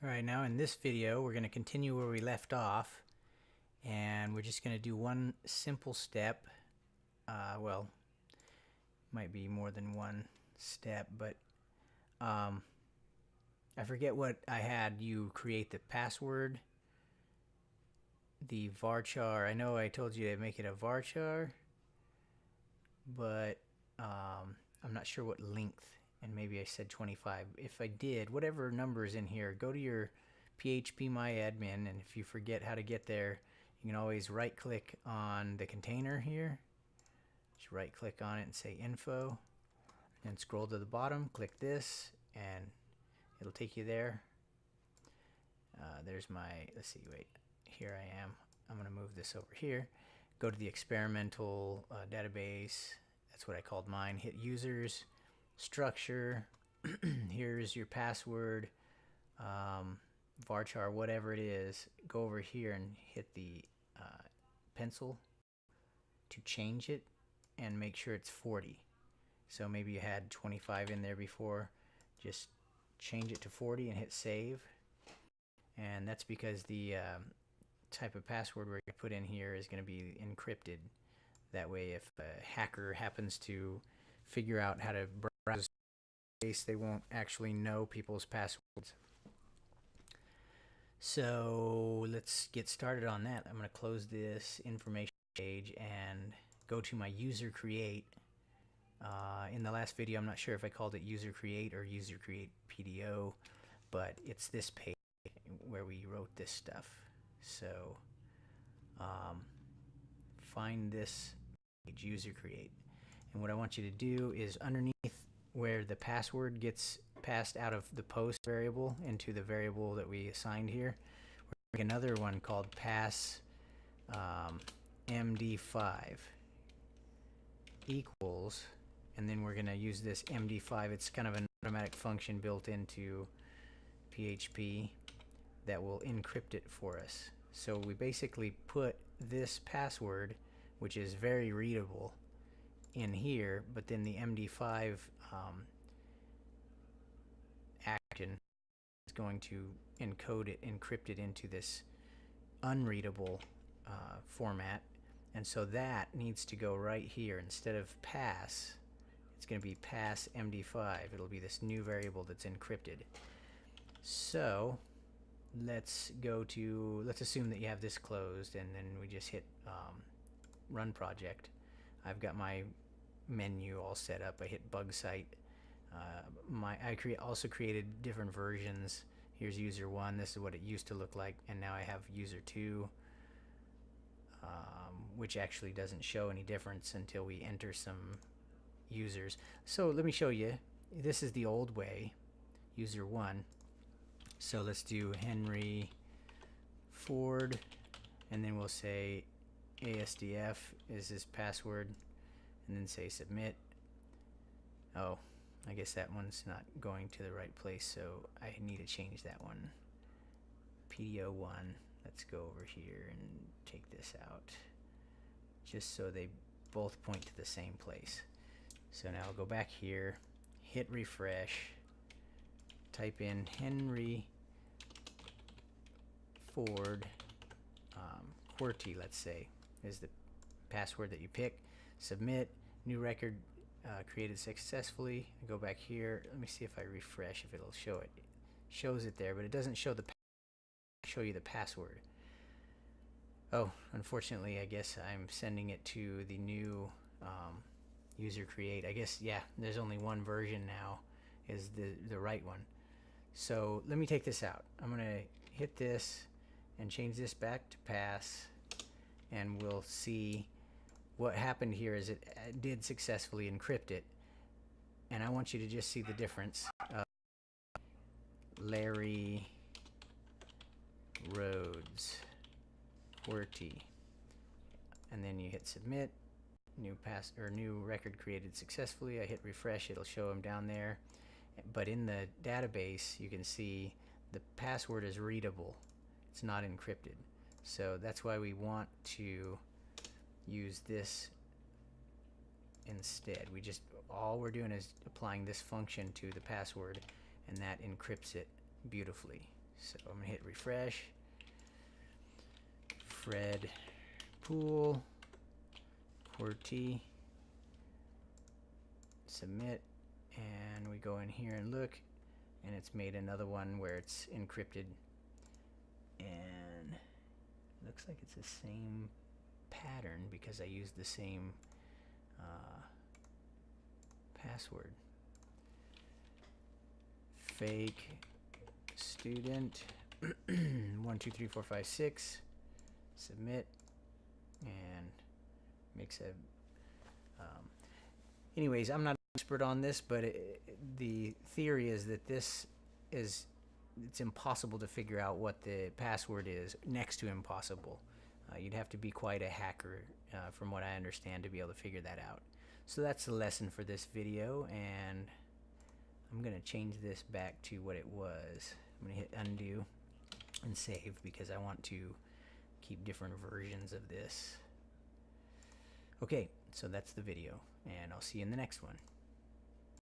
Alright, now in this video we're going to continue where we left off, and we're just going to do one simple step. Well, might be more than one step, but I forget what I had you create: the password, the varchar. I know I told you to make it a varchar, but I'm not sure what length, and maybe I said 25. If I did, whatever number is in here, go to your PHP MyAdmin, and if you forget how to get there, you can always right click on the container here. Just right click on it and say info, and scroll to the bottom, click this, and it'll take you there. There's my, let's see, wait, here I am. I'm going to move this over here. Go to the experimental database. That's what I called mine. Hit users, structure. Here's your password, varchar, whatever it is. Go over here and hit the pencil to change it and make sure it's 40. So maybe you had 25 in there before. Just change it to 40 and hit save. And that's because the type of password we're going to put in here is going to be encrypted. That way, if a hacker happens to figure out how to browse space, they won't actually know people's passwords. So let's get started on that. I'm going to close this information page and go to my user create. In the last video, I'm not sure if I called it user create or user create PDO, but it's this page where we wrote this stuff. So find this page, user create, and what I want you to do is underneath where the password gets passed out of the post variable into the variable that we assigned here, we're going to make another one called pass md5 equals, and then we're going to use this md5. It's kind of an automatic function built into PHP that will encrypt it for us. So we basically put this password, which is very readable, in here, but then the md5 action is going to encode it, encrypt it into this unreadable format, and so that needs to go right here. Instead of pass, it's going to be pass md5. It'll be this new variable that's encrypted. So let's assume that you have this closed, and then we just hit run project. I've got my menu all set up. I hit bug site. I also created different versions. Here's user 1. This is what it used to look like, and now I have user 2, which actually doesn't show any difference until we enter some users. So let me show you. This is the old way, user 1. So let's do Henry Ford, and then we'll say ASDF is his password, and then say submit. Oh, I guess that one's not going to the right place, so I need to change that one. PDO1. Let's go over here and take this out, just so they both point to the same place. So now I'll go back here, hit refresh, type in Henry Ford QWERTY, let's say, is the password that you pick. Submit. New record created successfully. I go back here. Let me see if I refresh, if it'll show it. It shows it there, but it doesn't show you the password. Oh, unfortunately, I guess I'm sending it to the new user create. I guess, yeah, there's only one version now, is the right one. So let me take this out. I'm going to hit this and change this back to pass, and we'll see what happened here. Is it did successfully encrypt it, and I want you to just see the difference. Larry Rhodes QWERTY, and then you hit submit. New record created successfully. I hit refresh. It'll show them down there, but in the database you can see the password is readable. It's not encrypted. So that's why we want to use this instead. All we're doing is applying this function to the password, and that encrypts it beautifully. So I'm gonna hit refresh. Fred pool QWERTY, submit, and we go in here and look, and it's made another one where it's encrypted, and looks like it's the same pattern because I used the same password. Fake student 1 2 3 4 5 6, submit, and makes a anyways, I'm not an expert on this, but the theory is that it's impossible to figure out what the password is, next to impossible. You'd have to be quite a hacker, from what I understand, to be able to figure that out. So that's the lesson for this video, and I'm gonna change this back to what it was. I'm gonna hit undo and save because I want to keep different versions of this. Okay, so that's the video, and I'll see you in the next one.